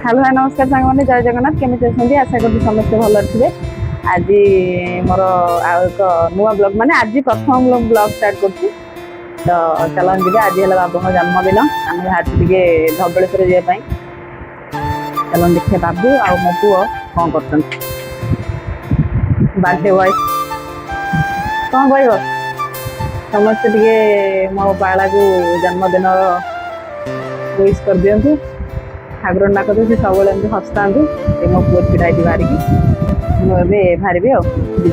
Hello hi नमस्कार सांग मैंने जय जगन्नाथ केमी अच्छे आशा करी समस्ते भल थे। आज मोर एक नुआ ब्लॉग माने आज प्रथम ब्लॉग स्टार्ट कर तो चलन जी आज है बाबू जन्मदिन आम बाहर टे धबलेश्वर जावाई चलन देखिए बाबू आ मो पु कौन कर बर्थडे वाइज कौन कह समस्ते टे मो बाला को जन्मदिन विश कर दिंतु ठाकुर डाक से सब हसता मो पुओ छिड़ा बाहर की मुझे बाहर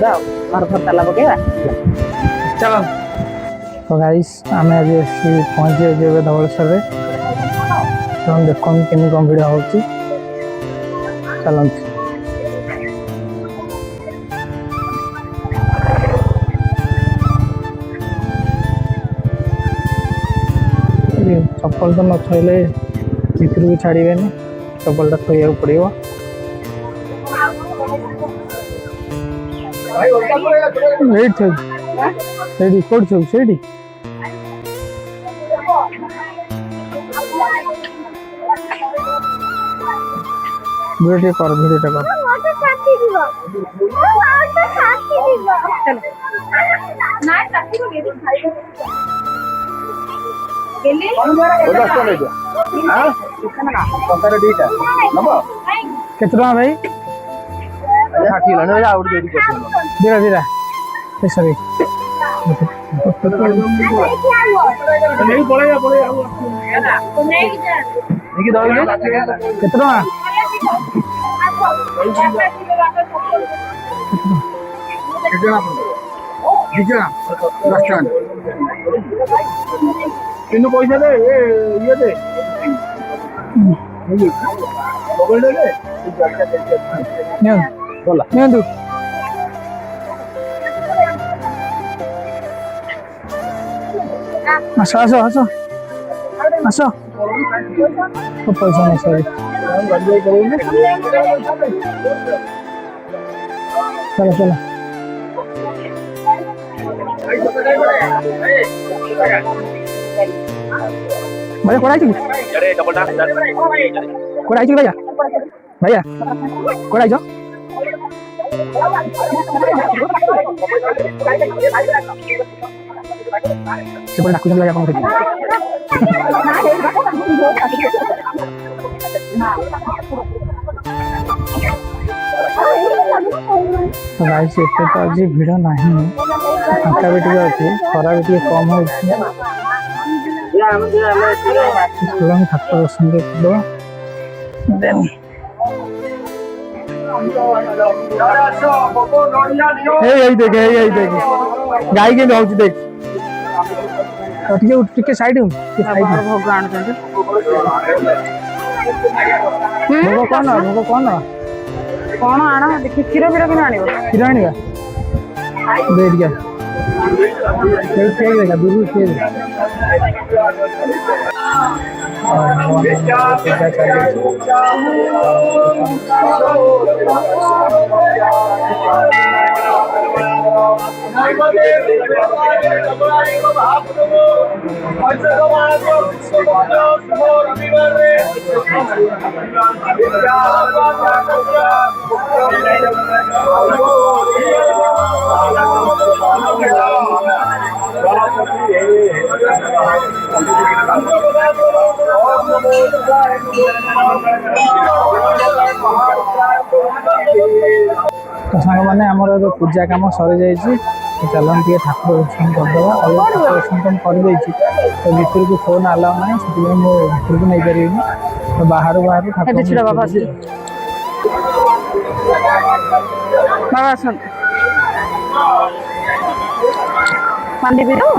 जा घर घर ताला पकेगा चलो। तो गाइस आम आज पहुँचे धवलेश्वर तो देख केमी कम भिड़ हो चलती चप्पल तो न थोले भर भी छाड़े चप्पल थोड़ा पड़ो कौट छो से भिडियो कर केत भाई धीरा धीरा सॉरी तीन पैसा दे ये दे मोबाइल दे बोला नहीं आस आस आस आस तो पैसा नहीं सॉरी चलो चलो भैया कोड़ा चाहिए कोड़ा चाहिए भैया भैया कोड़ा जो सेपटे डाकुन भैया कौन तो गाइस एते तो आज भिड़ नहीं फाँका भी टे अच्छी खरा भी टे कम हो ठाकुर दर्शन देख देख गाई के देख टे साइड भोग आन भोग कौन कौन आण देखिए क्षीर फीर कि आण क्षीर आने दूर तो सांग मैंने आमर पूजा कम सरी जाइए चलन टे ठाकुर दर्शन करदे अलग ठाकुर दर्शन तो कर तो भीतर को फोन आलाउ ना से भीतर को नहीं पारि तो बाहर बाहर ठाकुर बाबा सुन पानी भी दो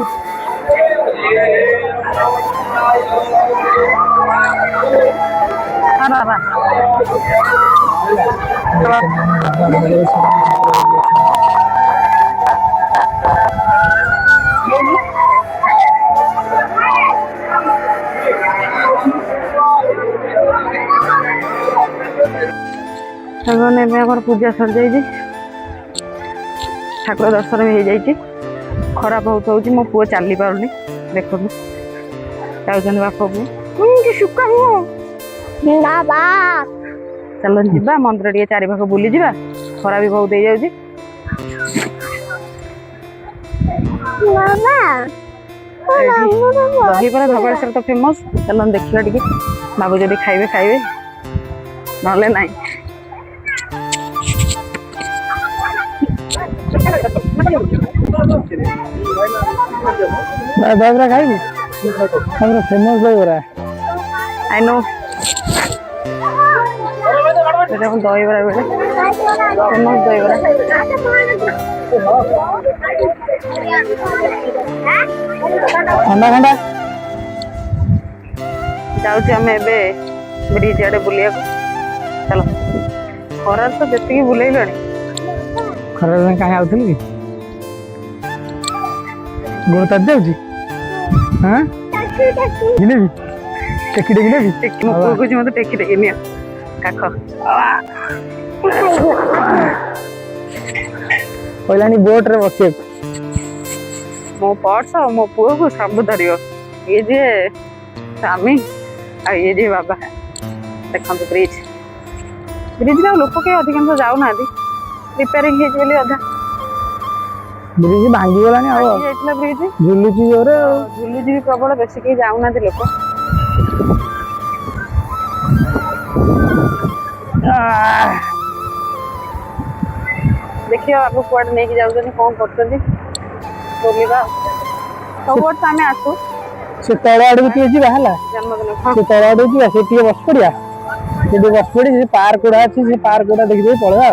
पूजा सर जाइए ठाकुर दर्शन भी हो जाइए खरा बहुत हो मो पुओ चली पार देखो बाप पुओ शुका जिंदाबाद चलो जीवा मंदिर टे चारि पाख बुली जीवा खरा भी बहुत हो जाउची दही बरा धवळेश्वर तो फेमस चलो देखिया टिके बाबू जदि खाइबे खाइबे नले नाही दहीबरा खाइबी हमरो फेमस दहीबरा आई नो दही बरा बेटे फेमस दही बरा ठंडा ठंडा जाऊँ आम ए ब्रिज आड़े बुलिया चलो खरा तो जी बुले खरा कहीं आउथिलु कि गोड़ तार जाउची हां गिनेबी टेकी टेकी नेबी टेकी मो पुओ को मत टेकी टेकी निया काख पहिलानी बोट रे बसिए मो पर्स मो पुओ को सब धरियो ये जे स्वामी आ ये जे बाबा देखो ब्रिज ब्रिज रे लोक के अधिकांश जाऊ ना रिपेयरिंग हे बोली अधा ब्रिज भांगी गलानी आ जाइतला ब्रिज झुलुची जोरे झुलुची भी प्रबल बेसी के जाऊ ना लोक देखिए आप कुआडे नहीं जाउछन कोन करछन बोलिबा सब वर्ष आमे आसु से तळ आडू ती जी बाहला जन्मदिन से तळ आडू जी से टी बस पड़िया से बस पड़ी से पार्क उडा अछि से पार्क उडा देखि दे पळवा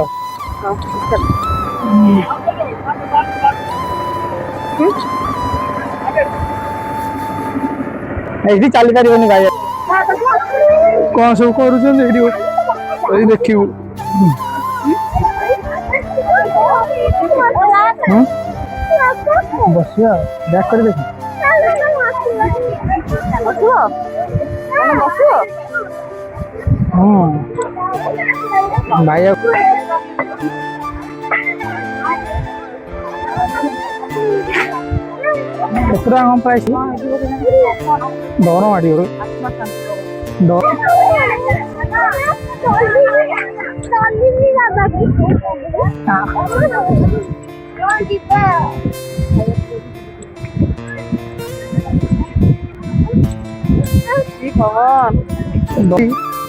ऐसी चाली पारिबनी भाई कौन सब करूछन एडी ओई देखिबू बसिया बैक कर देखि बसुओ माने बसुओ भाई पुरा हम प्राइस दोनों आड़ी दो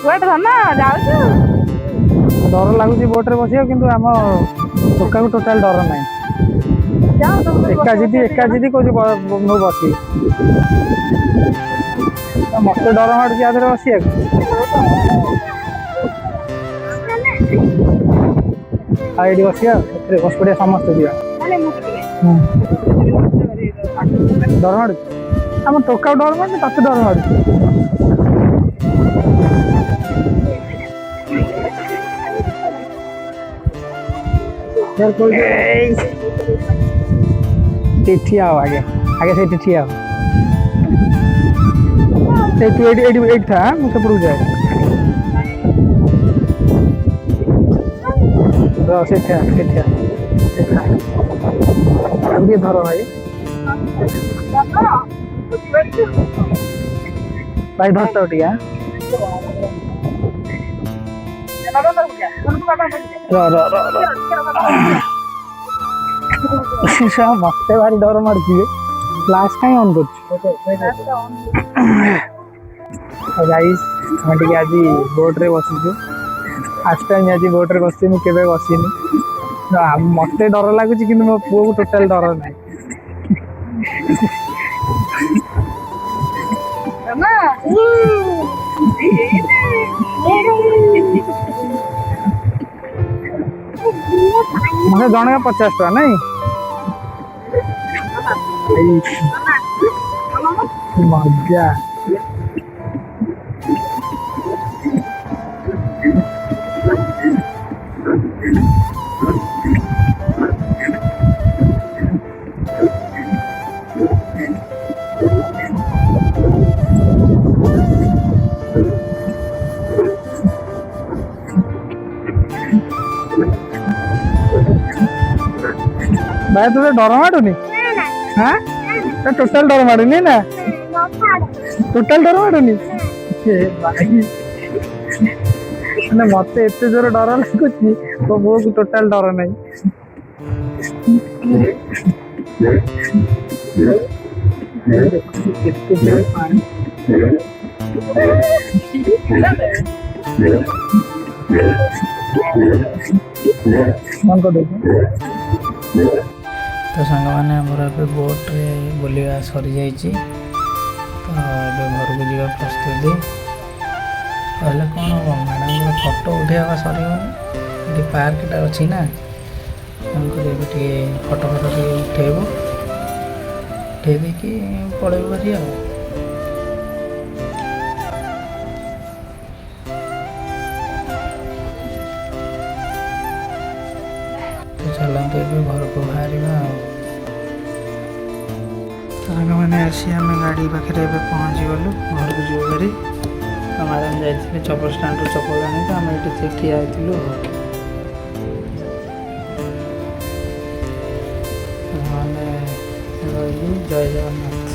वेट ना जाऊ डर लगुच बोट रे बसिया किंतु आम टोका को टोटाल डर ना एका जीदी कौन नो बसी मत डर मार आधे बसिया ये बसिया बस पड़िया समस्त दिया डर मार आम टोका डर मार तक डर मार ठिया हो आगे आगे से ठिया हो तू एडी था मुझे पड़ जाए से धरो भाई भाई धरता टिया मत भारी डर मार्च फ्लाश कहीं ऑन कर आज बोट रे बसी फास्ट टाइम आज बोट रे बस मुझे बसनी मत डर लगुच कि मो पुओ को टोटाल डर ना मतलब जन 50 टका नहीं मजा भाई तुझे डर मारूनी हाँ टोटल डर मारूनी ना टोटल डर मारूनी ମାନେ ମତେ ଏତେ ଜୋର ଡର ଲାଗୁଛି ମୋ ପୁଅକୁ ଟୋଟାଲ ଡର ନାହିଁ। ଦେଖୁଛି କେତେ ଜୋର ପାଣି। କଣ କରିଦେଇଛି? ତ ସାଙ୍ଗମାନେ ଆମର ଏବେ ବୋଟ୍ରେ ବୁଲିବା ସରିଯାଇଛି। ତ ଏବେ ଘରକୁ ଯିବା ପ୍ରସ୍ତୁତି। କହିଲେ କ'ଣ ହେବ, ମ୍ୟାଡ଼ାମଙ୍କର ଫଟୋ ଉଠାଇବା ସରିବନି। ଏଠି ପାର୍କଟା ଅଛି ନା, ତେଣୁକରି ଏବେ ଟିକେ ଫଟୋ ଟିକେ ଉଠାଇବୁ। ଉଠାଇ ଦେଇକି ପଳେଇବୁ ଭାରି ଆଉ। ଚାଲନ୍ତୁ ଏବେ ଘରକୁ ବାହାରିବା ଆଉ। ସାଙ୍ଗମାନେ ଆସି ଆମେ ଗାଡ଼ି ପାଖରେ ଏବେ ପହଞ୍ଚିଗଲୁ। ଘରକୁ ଯିବୁ ଭାରି। ତ ମ୍ୟାଡ଼ାମ୍ ଯାଇଥିଲେ ଚପଲ ଷ୍ଟାଣ୍ଡରୁ ଚପଲ ଆଣି, ତ ଆମେ ଏଠି ଠିଆ ହେଇଥିଲୁ ଆଉ। ସାଙ୍ଗମାନେ ରହିଲୁ। ଜୟ ଜଗନ୍ନାଥ।